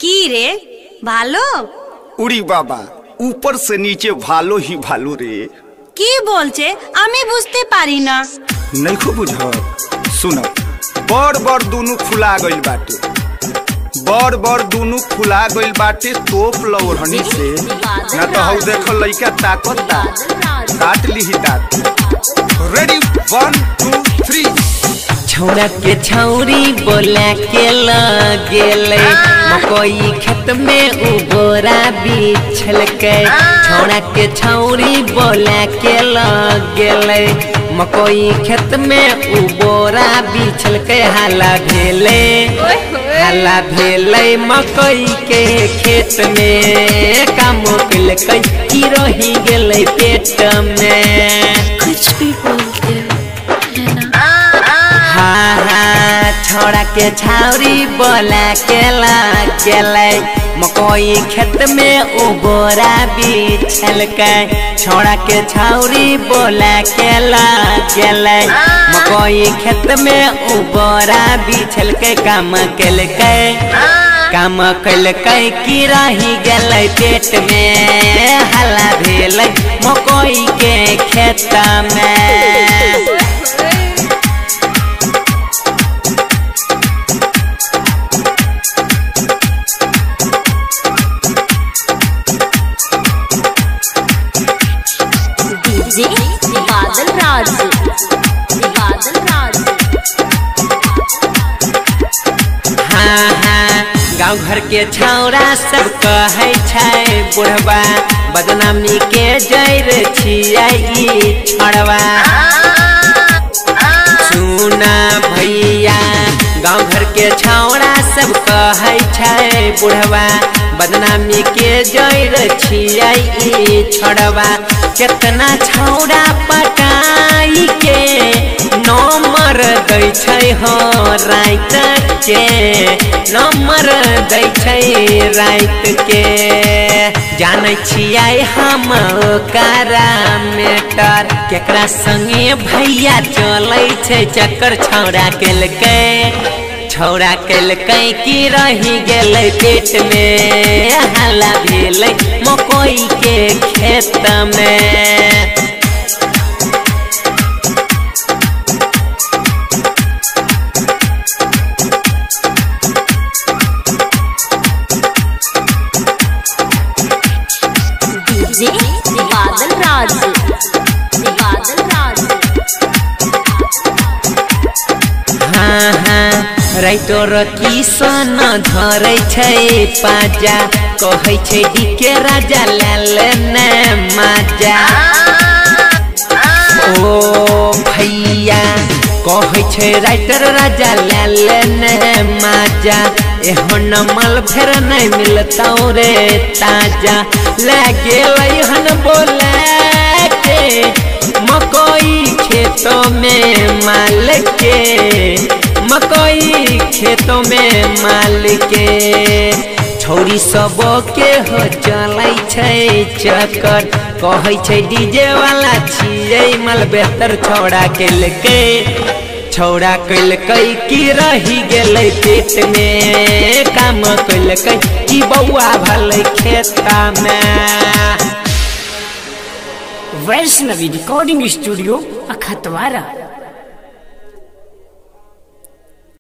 की रे भालो? उड़ी बाबा ऊपर से नीचे भालो ही भालो रे। की बोलছে আমি বুঝতে পারি না। नहीं बुझ सुन बड़ बड़ दोनों फुला गइल बाटे, बड़ बड़ दोनों फुला गइल बाटे। तोप लौड़नी से ना तो हऊ देखो लइका ताकत काट ली दांत। रेडी 1 2 3। छौड़ा के छौरी बोला के लगेले मकई खेत में उबोरा बिछल के। छौड़ा के छौरी बोला के लगेले मकई खेत में उबोरा बिछल के। हाला भेले मकई के खेत में काम कल की रही गेले पेट में। कुछ भी बोलते छौड़ा के छौरी बोला के लगेले मकई खेत में उबोरा बिछल के। छौड़ा के छौरी बोला के लगेले मकई खेत में उबोरा बिछल के। काम कल की रही गेले पेट में। हल्ला भेल मकई के खेत में। बादल राज हाँ गाँव घर के छौरा सब कहे छै बुढ़वा बदनामी के जड़ छियै छड़वा। सुना भैया गाँव घर के छौरा सब कहे छै बुढ़वा बदनामी के जड़ छियै छड़वा। कितना छौरा पटाई के नंबर दै छै हो रात के, नंबर दै छै रात के। जानै छियै हम ओकरा मेटर केकरा संगे भैया चलै छै चक्कर। छौड़ा केलकै की रही गेलै पेट में। हल्ला भेलै मकई के खेत में। बादल राज राइटर किसन धरे छै पाजा कहे छै डीके राजा लाल ने माजा। ओ भैया कहे छै राइटर राजा लाल ने माजा। एहन मल फेर नहीं मिलता रे ताजा। लगे हन बोला के मकई खेतों में माल के, मकई खेतों में माल के। छौरी सब के हो चलै छै चक्कर कहे छै डीजे वाला छियै मल बेहतर। छौड़ा कलकै की रही गेलै पेट में। काम कलकै की बौआ भले खेत में। Vaishnavi recording studio अखतवारा।